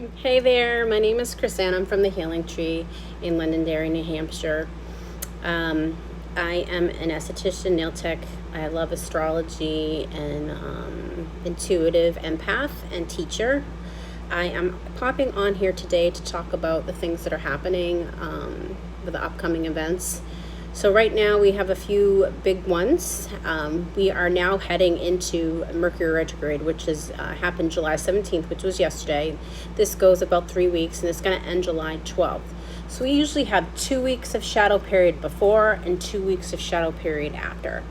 Hey there, my name is Chris Ann. I'm from the Healing Tree in Londonderry, New Hampshire. I am an esthetician, nail tech. I love astrology and intuitive empath and teacher. I am popping on here today to talk about the things that are happening with the upcoming events. So right now we have a few big ones. We are now heading into Mercury Retrograde, which has happened July 17th, which was yesterday. This goes about 3 weeks, and it's going to end July 12th. So we usually have 2 weeks of shadow period before and 2 weeks of shadow period after.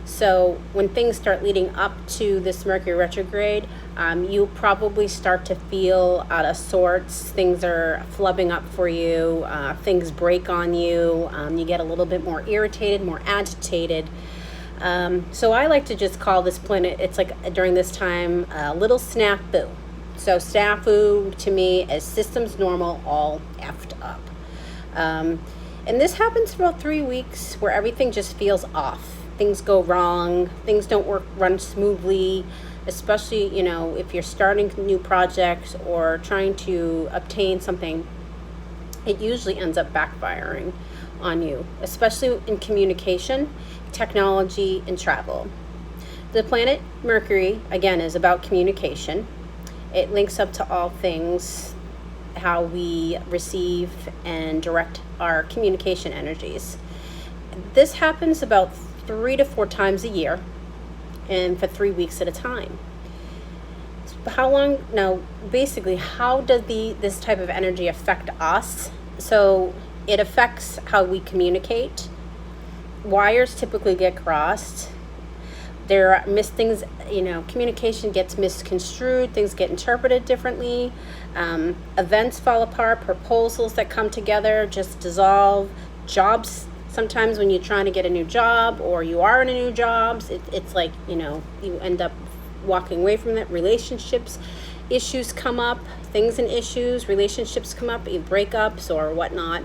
So when things start leading up to this Mercury retrograde, you'll probably start to feel out of sorts. Things are flubbing up for you. Things break on you. You get a little bit more irritated, more agitated. So I like to just call this planet, it's like during this time, a little snafu. So snafu to me is systems normal all effed up. And this happens for about 3 weeks where everything just feels off. Things go wrong, things don't run smoothly, especially, if you're starting new projects or trying to obtain something, it usually ends up backfiring on you, especially in communication, technology, and travel. The planet Mercury, again, is about communication. It links up to all things, how we receive and direct our communication energies. This happens about 3 to 4 times a year and for 3 weeks at a time. How long? Now, basically, how does this type of energy affect us? So it affects how we communicate. Wires typically get crossed. There are things, communication gets misconstrued, things get interpreted differently. Events fall apart, proposals that come together just dissolve. Jobs, sometimes when you're trying to get a new job or you are in a new job, it's like, you end up walking away from that. Relationships, issues come up, things and issues, relationships come up, breakups or whatnot.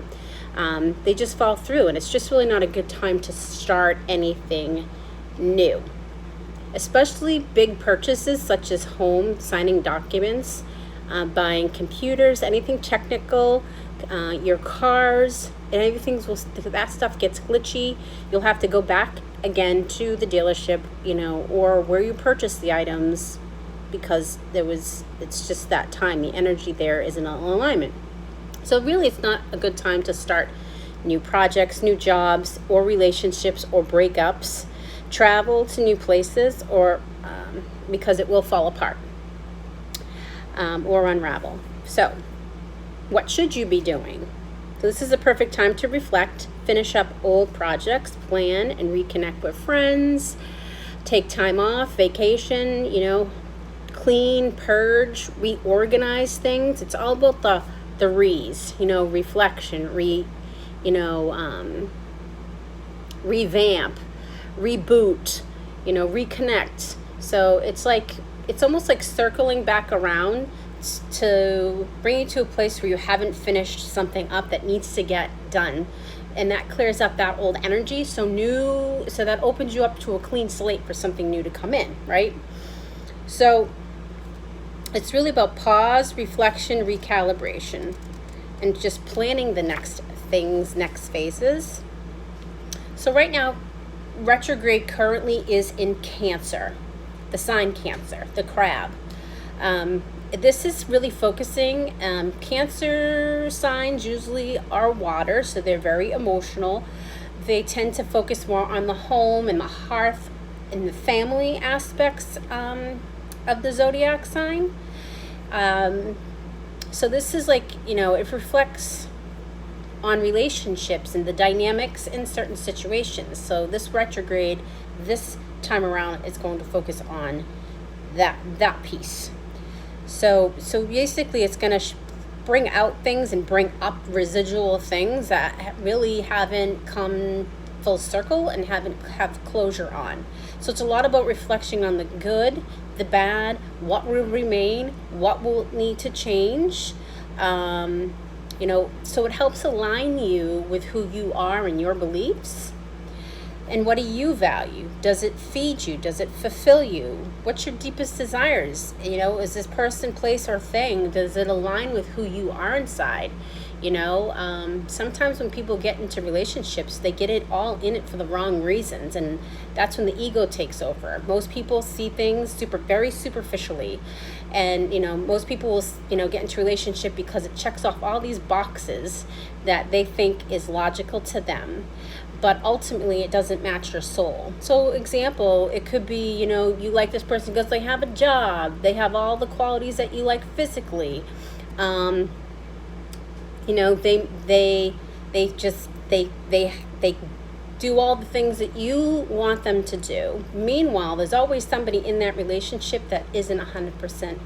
They just fall through, and it's just really not a good time to start anything new. Especially big purchases such as home, signing documents, buying computers, anything technical, your cars, and that stuff gets glitchy. You'll have to go back again to the dealership, or where you purchased the items, because it's just that time. The energy there is in alignment. So really, it's not a good time to start new projects, new jobs, or relationships, or breakups, travel to new places, or because it will fall apart or unravel. So what should you be doing? So this is a perfect time to reflect, finish up old projects, plan and reconnect with friends, take time off, vacation, clean, purge, reorganize things. It's all about the re's, reflection, revamp, reboot, reconnect. So it's almost like circling back around to bring you to a place where you haven't finished something up that needs to get done, and that clears up that old energy. So that opens you up to a clean slate for something new to come in, right? So it's really about pause, reflection, recalibration, and just planning the next things, next phases. So right now, retrograde currently is in Cancer, the sign Cancer, the crab. This is really focusing. Cancer signs usually are water, so they're very emotional. They tend to focus more on the home and the hearth and the family aspects of the zodiac sign. So this is like, it reflects on relationships and the dynamics in certain situations. So this retrograde, this time around, is going to focus on that piece. So basically, it's going to bring out things and bring up residual things that really haven't come full circle and haven't have closure on. So it's a lot about reflecting on the good, the bad, what will remain, what will need to change. So it helps align you with who you are and your beliefs. And what do you value? Does it feed you? Does it fulfill you? What's your deepest desires? You know, is this person, place, or thing, does it align with who you are inside? You know, sometimes when people get into relationships, they get it all in it for the wrong reasons, and that's when the ego takes over. Most people see things very superficially, and you know, most people will, you know, get into a relationship because it checks off all these boxes that they think is logical to them, but ultimately it doesn't match your soul. So example, it could be, you know, you like this person because they have a job, they have all the qualities that you like physically. You know, they do all the things that you want them to do. Meanwhile, there's always somebody in that relationship that isn't 100%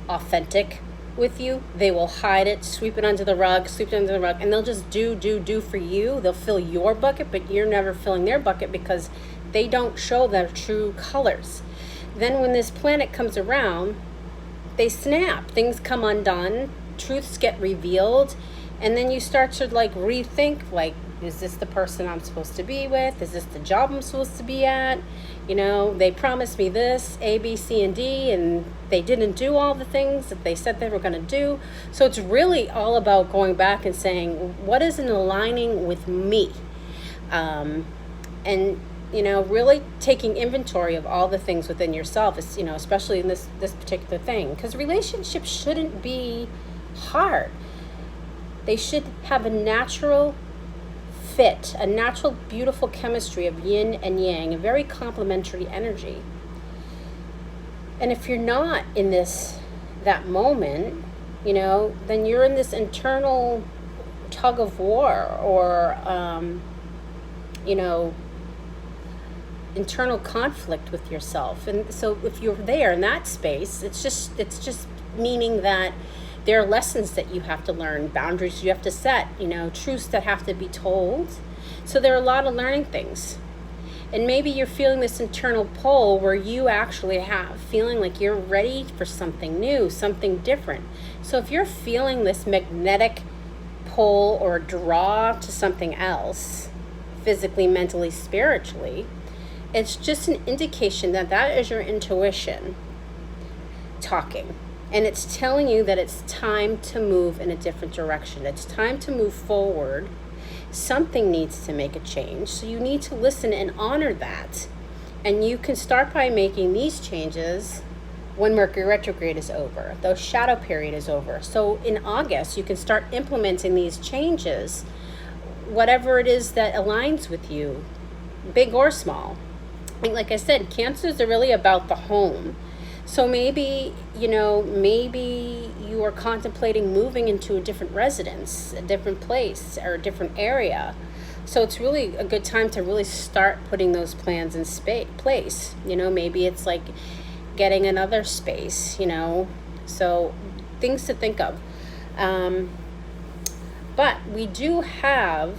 authentic with you. They will hide it, sweep it under the rug, and they'll just do for you. They'll fill your bucket, but you're never filling their bucket because they don't show their true colors. Then when this planet comes around, they snap. Things come undone. Truths get revealed, and then you start to like rethink, like, is this the person I'm supposed to be with? Is this the job I'm supposed to be at? You know, they promised me this, A, B, C, and D, and they didn't do all the things that they said they were going to do. So it's really all about going back and saying, what isn't aligning with me? And you know, really taking inventory of all the things within yourself, is, you know, especially in this particular thing, because relationships shouldn't be hard. They should have a natural fit, a natural, beautiful chemistry of yin and yang, a very complementary energy. And if you're not in that moment, you know, then you're in this internal tug of war, or you know, internal conflict with yourself. And so if you're there in that space, it's just meaning that there are lessons that you have to learn, boundaries you have to set, you know, truths that have to be told. So there are a lot of learning things. And maybe you're feeling this internal pull where you actually have feeling like you're ready for something new, something different. So if you're feeling this magnetic pull or draw to something else, physically, mentally, spiritually, it's just an indication that that is your intuition talking. And it's telling you that it's time to move in a different direction. It's time to move forward. Something needs to make a change. So you need to listen and honor that. And you can start by making these changes when Mercury Retrograde is over, the shadow period is over. So in August, you can start implementing these changes, whatever it is that aligns with you, big or small. And like I said, Cancers are really about the home. So maybe, you know, maybe you are contemplating moving into a different residence, a different place, or a different area. So it's really a good time to really start putting those plans in place. You know, maybe it's like getting another space, you know. So things to think of. But we do have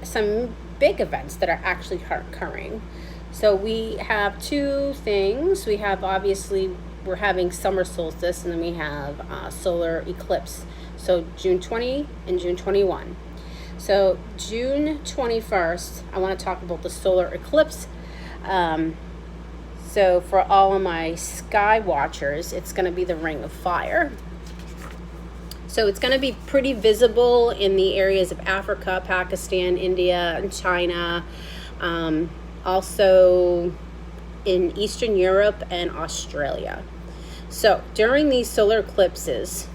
some big events that are actually occurring. So we have two things. We have, obviously, we're having summer solstice, and then we have solar eclipse. So June 20 and June 21. So June 21st, I want to talk about the solar eclipse. So for all of my sky watchers, it's going to be the Ring of Fire. So it's going to be pretty visible in the areas of Africa, Pakistan, India, and China. Also in Eastern Europe and Australia. So during these solar eclipses,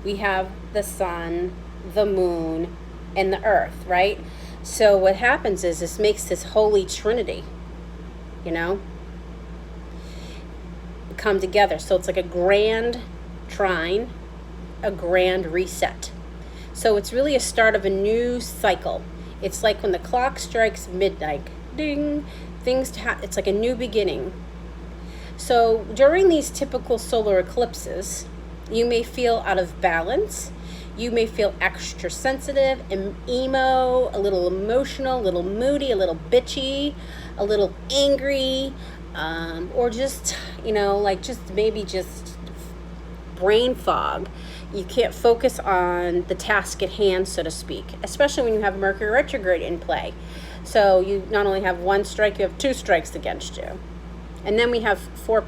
we have the sun, the moon, and the earth, right? So what happens is this makes this holy trinity, you know, come together. So it's like a grand trine, a grand reset. So it's really a start of a new cycle. It's like when the clock strikes midnight, ding, it's like a new beginning. So during these typical solar eclipses, you may feel out of balance. You may feel extra sensitive and emo, a little emotional, a little moody, a little bitchy, a little angry, or just, you know, like maybe just brain fog. You can't focus on the task at hand, so to speak, especially when you have Mercury retrograde in play. So you not only have one strike, you have two strikes against you. And then we have 5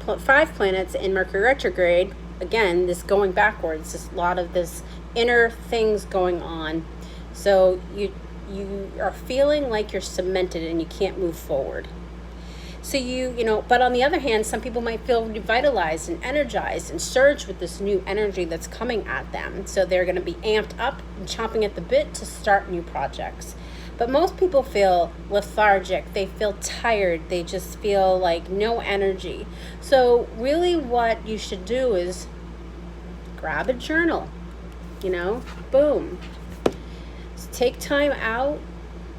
planets in Mercury retrograde. Again, this going backwards, just a lot of this inner things going on. So you are feeling like you're cemented and you can't move forward. So but on the other hand, some people might feel revitalized and energized and surge with this new energy that's coming at them. So they're going to be amped up and chomping at the bit to start new projects. But most people feel lethargic. They feel tired. They just feel like no energy. So really what you should do is grab a journal, boom. So take time out.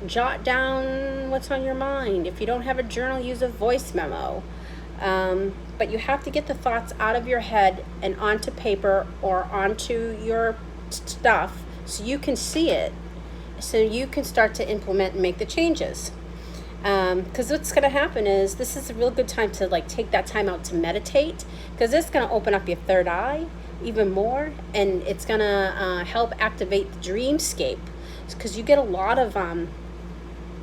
Jot down what's on your mind. If you don't have a journal, use a voice memo. But you have to get the thoughts out of your head and onto paper or onto your stuff so you can see it, so you can start to implement and make the changes. Because what's going to happen is this is a real good time to take that time out to meditate, because it's going to open up your third eye even more, and it's going to help activate the dreamscape, because you get a lot of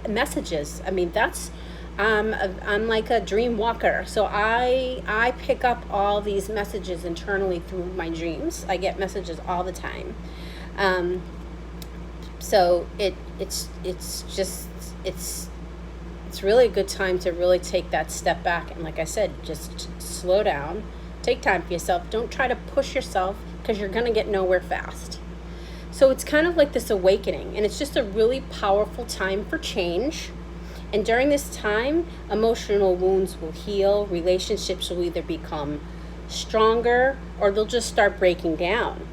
messages. I mean, that's I'm like a dream walker, so I pick up all these messages internally through my dreams. I get messages all the time. So it's really a good time to really take that step back, and like I said, just slow down, take time for yourself. Don't try to push yourself, because you're gonna get nowhere fast. So it's kind of like this awakening, and it's just a really powerful time for change. And during this time, emotional wounds will heal, relationships will either become stronger or they'll just start breaking down.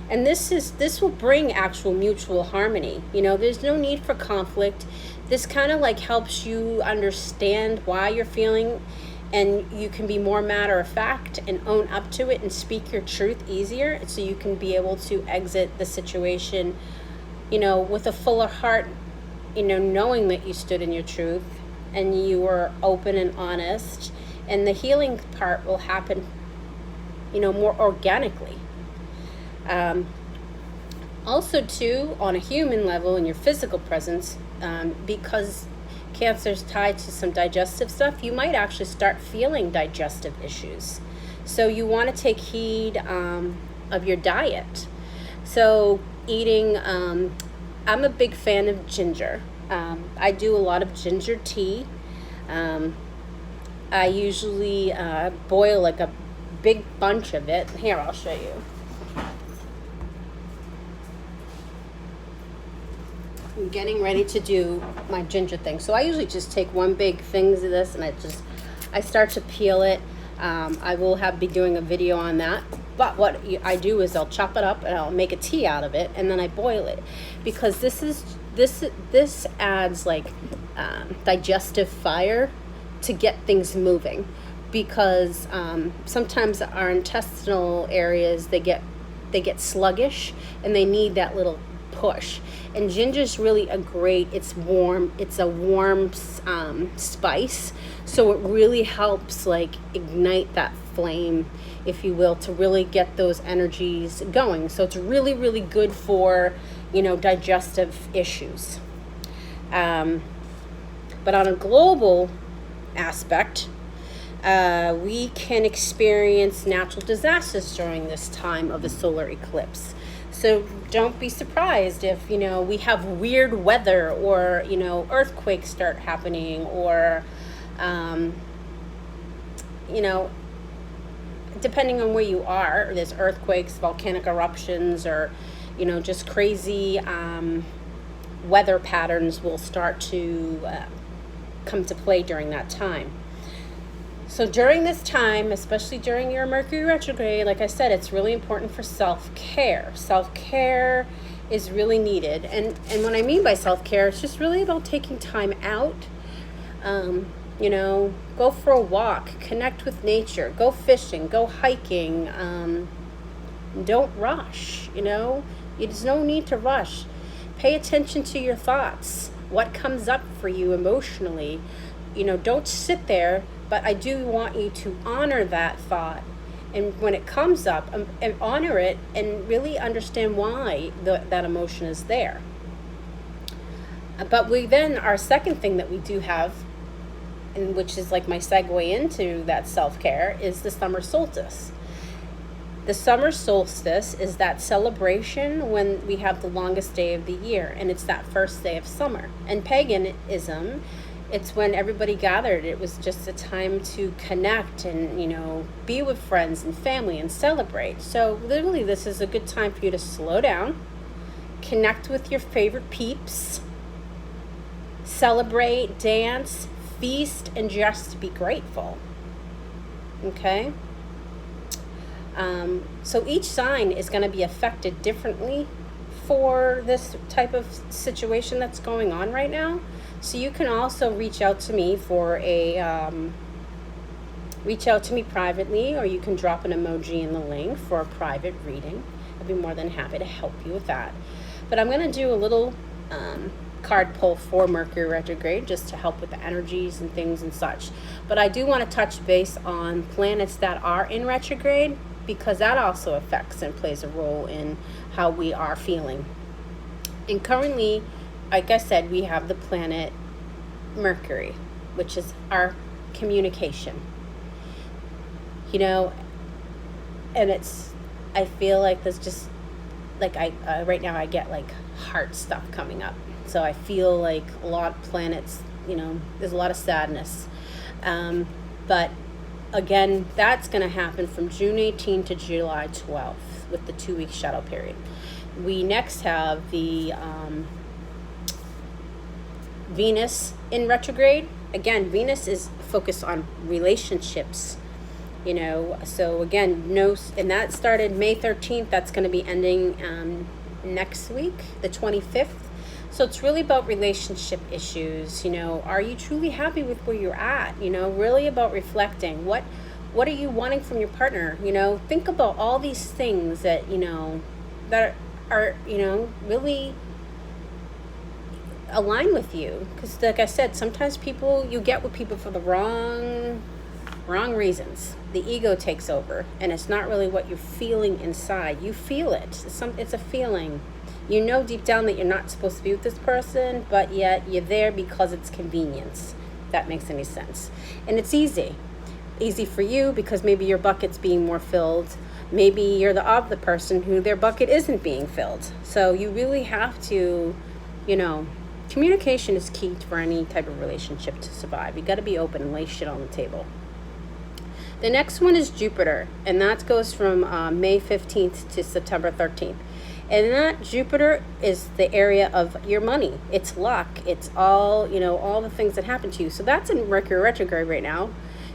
And this will bring actual mutual harmony. There's no need for conflict. This kind of helps you understand why you're feeling, and you can be more matter of fact and own up to it and speak your truth easier, so you can be able to exit the situation, with a fuller heart, knowing that you stood in your truth and you were open and honest, and the healing part will happen, more organically. Also too, on a human level, in your physical presence, because Cancer's tied to some digestive stuff, you might actually start feeling digestive issues. So you want to take heed of your diet. So eating, I'm a big fan of ginger. I do a lot of ginger tea. I usually boil a big bunch of it. Here, I'll show you. I'm getting ready to do my ginger thing. So I usually just take one big thing of this, and I start to peel it. I will be doing a video on that. But what I do is I'll chop it up and I'll make a tea out of it, and then I boil it, because this adds digestive fire to get things moving, because sometimes our intestinal areas they get sluggish and they need that little push. And ginger's really it's a warm spice, so it really helps ignite that flame, if you will, to really get those energies going. So it's really, really good for digestive issues. But on a global aspect, we can experience natural disasters during this time of the solar eclipse. So don't be surprised if, we have weird weather, or, earthquakes start happening, or, depending on where you are, there's earthquakes, volcanic eruptions, or, just crazy weather patterns will start to come to play during that time. So during this time, especially during your Mercury retrograde, like I said, it's really important for self-care. Self-care is really needed. And what I mean by self-care, it's just really about taking time out. Go for a walk, connect with nature, go fishing, go hiking. Don't rush, There's no need to rush. Pay attention to your thoughts, what comes up for you emotionally. Don't sit there. But I do want you to honor that thought, and when it comes up, and honor it, and really understand why that emotion is there. But we then, our second thing that we do have, and which is like my segue into that self-care, is the summer solstice. The summer solstice is that celebration when we have the longest day of the year, and it's that first day of summer. And paganism, it's when everybody gathered. It was just a time to connect and, be with friends and family and celebrate. So literally, this is a good time for you to slow down, connect with your favorite peeps, celebrate, dance, feast, and just be grateful. Okay? So each sign is going to be affected differently for this type of situation that's going on right now. So you can also reach out to me for reach out to me privately, or you can drop an emoji in the link for a private reading. I'd be more than happy to help you with that. But I'm going to do a little card pull for Mercury Retrograde just to help with the energies and things and such. But I do want to touch base on planets that are in retrograde, because that also affects and plays a role in how we are feeling. And currently, like I said, we have the planet Mercury, which is our communication. And I feel like there's just, like right now I get like heart stuff coming up. So I feel like a lot of planets, there's a lot of sadness. But again, that's going to happen from June 18th to July 12th with the 2-week shadow period. We next have the Venus in retrograde. Again, Venus is focused on relationships, so again, and that started May 13th. That's going to be ending next week, the 25th. So it's really about relationship issues. Are you truly happy with where you're at? Really about reflecting. What are you wanting from your partner? Think about all these things that, that are, really align with you. Because like I said, sometimes you get with people for the wrong reasons. The ego takes over, and it's not really what you're feeling inside. You feel it. It's a feeling. Deep down that you're not supposed to be with this person, but yet you're there because it's convenience. If that makes any sense. And it's easy for you because maybe your bucket's being more filled. Maybe you're the person who their bucket isn't being filled. So you really have to, communication is key for any type of relationship to survive. You got to be open and lay shit on the table. The next one is Jupiter, and that goes from May 15th to September 13th. And that Jupiter is the area of your money. It's luck. It's all, all the things that happen to you. So that's in Mercury retrograde right now,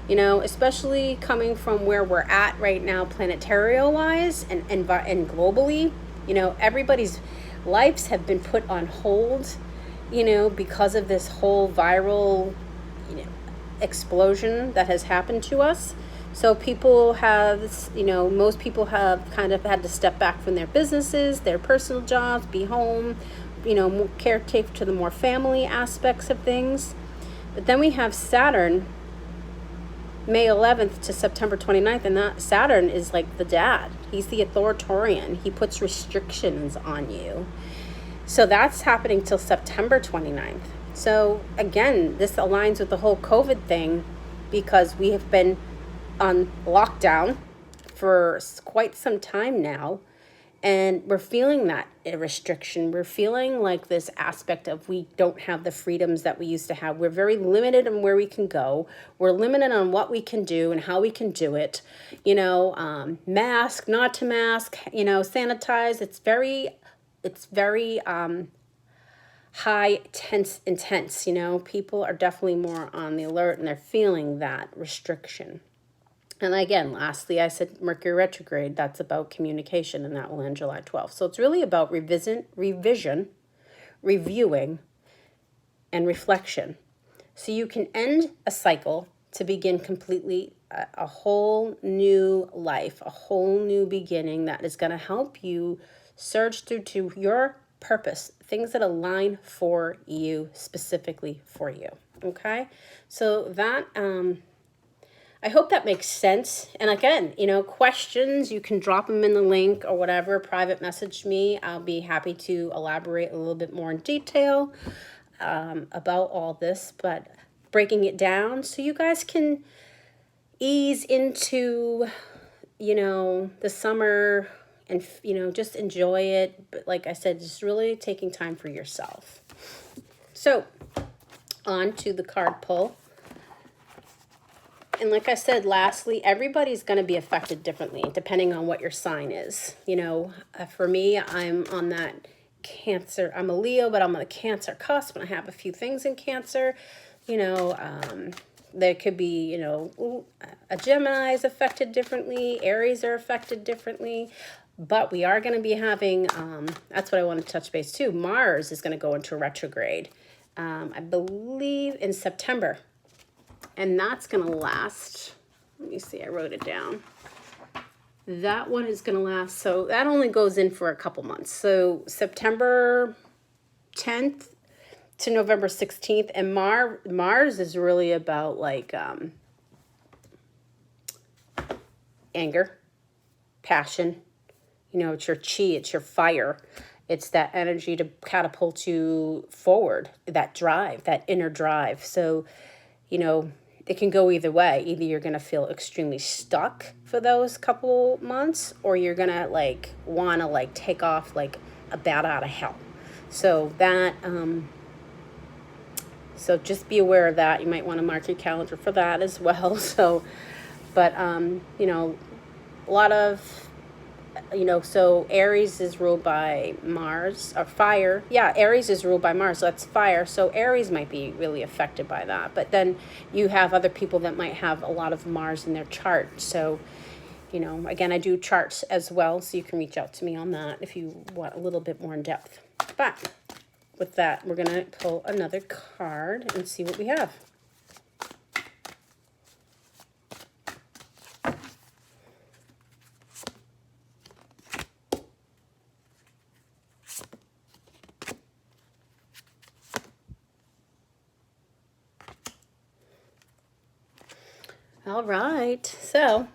especially coming from where we're at right now, planetarial-wise and globally. Everybody's lives have been put on hold, because of this whole viral, explosion that has happened to us. So people have, most people have kind of had to step back from their businesses, their personal jobs, be home, caretake to the more family aspects of things. But then we have Saturn, May 11th to September 29th, and that Saturn is like the dad. He's the authoritarian. He puts restrictions on you. So that's happening till September 29th. So again, this aligns with the whole COVID thing, because we have been on lockdown for quite some time now, and we're feeling that restriction. We're feeling like this aspect of we don't have the freedoms that we used to have. We're very limited on where we can go. We're limited on what we can do and how we can do it. Mask, not to mask, sanitize. It's very high, intense. People are definitely more on the alert, and they're feeling that restriction. And again, lastly, I said Mercury retrograde. That's about communication, and that will end July 12th. So it's really about revision, reviewing, and reflection. So you can end a cycle to begin completely a whole new life, a whole new beginning that is going to help you surge through to your purpose, things that align for you, specifically for you. Okay? So that, I hope that makes sense. And again, questions, you can drop them in the link or whatever, private message me. I'll be happy to elaborate a little bit more in detail. about all this, but breaking it down so you guys can ease into, you know, the summer and, you know, just enjoy it. But like I said, just really taking time for yourself. So on to the card pull. And like I said, lastly, everybody's going to be affected differently depending on what your sign is. You know, for me, I'm on that Cancer. I'm a Leo, but I'm on the Cancer cusp, and I have a few things in Cancer. You know, there could be, you know, a Gemini is affected differently. Aries are affected differently. But we are going to be having, that's what I want to touch base too. Mars is going to go into retrograde, I believe in September. And that's going to last, let me see, I wrote it down. That one is going to last, so that only goes in for a couple months. So September 10th to November 16th. And Mars is really about like anger, passion. You know, it's your chi, it's your fire. It's that energy to catapult you forward, that drive, that inner drive. So, you know, it can go either way. Either you're going to feel extremely stuck for those couple months, or you're going to like want to like take off like a bat out of hell. So that, so just be aware of that. You might want to mark your calendar for that as well. So, but, you know, a lot of, you know, so Aries is ruled by Mars, or fire. Yeah, Aries is ruled by Mars, so that's fire. So Aries might be really affected by that. But then you have other people that might have a lot of Mars in their chart. So, you know, again, I do charts as well, so you can reach out to me on that if you want a little bit more in depth. But with that, we're going to pull another card and see what we have. All right, so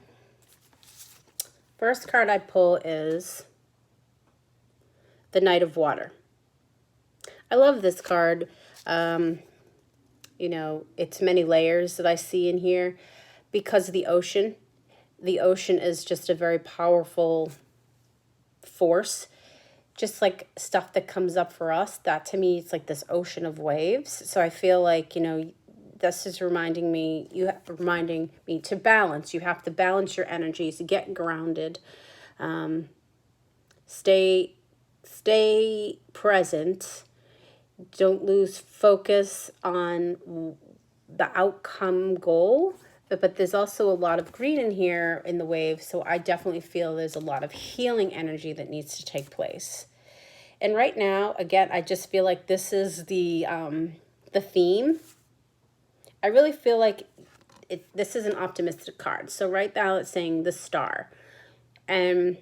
first card I pull is the Knight of Water. I love this card. You know, it's many layers that I see in here because of the ocean. The ocean is just a very powerful force. Just like stuff that comes up for us, that to me, it's like this ocean of waves. So I feel like, you know, this is reminding me to balance. You have to balance your energies, get grounded, stay present. Don't lose focus on the outcome goal. But there's also a lot of green in here in the waves, so I definitely feel there's a lot of healing energy that needs to take place. And right now, again, I just feel like this is the theme. I really feel like this is an optimistic card. So right now it's saying the Star. And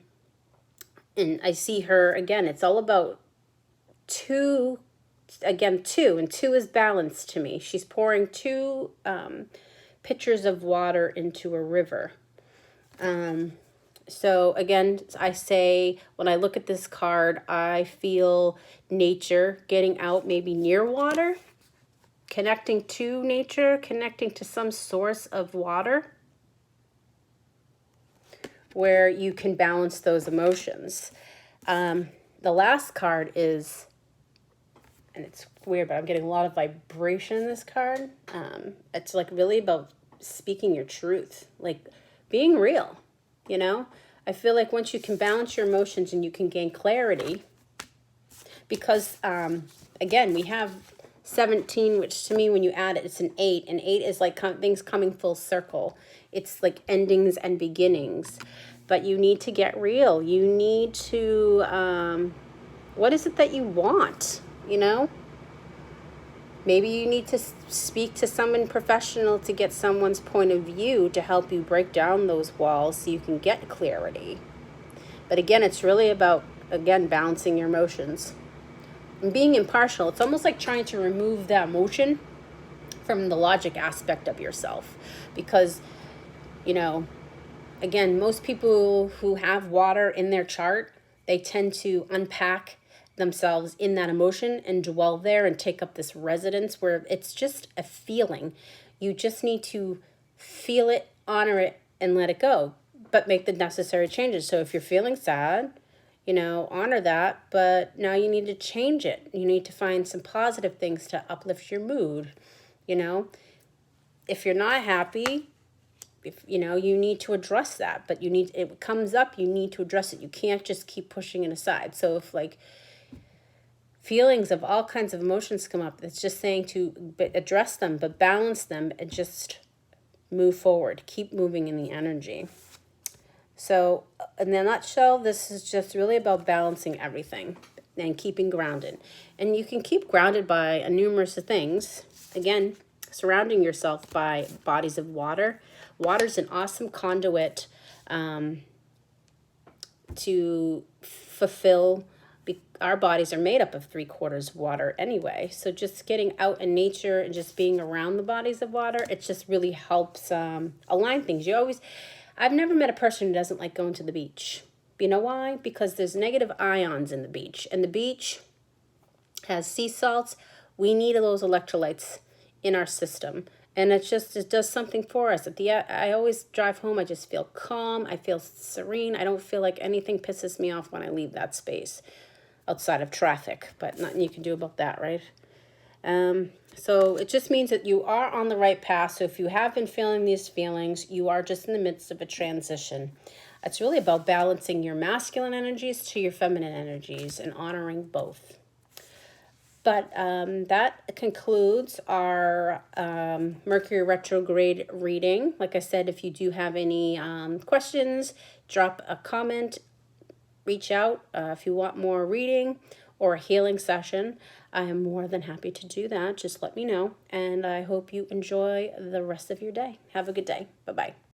I see her, again, it's all about two, and two is balance to me. She's pouring two pitchers of water into a river. So again, I say, when I look at this card, I feel nature, getting out maybe near water, connecting to nature, connecting to some source of water where you can balance those emotions. The last card is, and it's weird, but I'm getting a lot of vibration in this card. It's like really about speaking your truth, like being real, you know? I feel like once you can balance your emotions and you can gain clarity, because again, we have 17, which to me, when you add it, it's an 8, and 8 is like things coming full circle. It's like endings and beginnings, but you need to get real. You need to, what is it that you want, you know? Maybe you need to speak to someone professional to get someone's point of view to help you break down those walls so you can get clarity. But again, it's really about, again, balancing your emotions. And being impartial, it's almost like trying to remove the emotion from the logic aspect of yourself. Because, you know, again, most people who have water in their chart, they tend to unpack themselves in that emotion and dwell there and take up this residence where it's just a feeling. You just need to feel it, honor it, and let it go, but make the necessary changes. So if you're feeling sad, honor that, but now you need to change it. You need to find some positive things to uplift your mood. If you're not happy, if you need to address that, but it comes up, you need to address it. You can't just keep pushing it aside. So if feelings of all kinds of emotions come up, it's just saying to address them, but balance them and just move forward. Keep moving in the energy. So in a nutshell, this is just really about balancing everything and keeping grounded. And you can keep grounded by numerous things. Again, surrounding yourself by bodies of water. Water's an awesome conduit to fulfill. Our bodies are made up of 3/4 water anyway. So just getting out in nature and just being around the bodies of water, it just really helps align things. I've never met a person who doesn't like going to the beach. You know why? Because there's negative ions in the beach. And the beach has sea salts. We need those electrolytes in our system. And it does something for us. I always drive home, I just feel calm. I feel serene. I don't feel like anything pisses me off when I leave that space outside of traffic. But nothing you can do about that, right? So it just means that you are on the right path. So if you have been feeling these feelings, you are just in the midst of a transition. It's really about balancing your masculine energies to your feminine energies and honoring both. But that concludes our Mercury Retrograde reading. Like I said, if you do have any questions, drop a comment, reach out. If you want more reading or a healing session, I am more than happy to do that. Just let me know. And I hope you enjoy the rest of your day. Have a good day. Bye-bye.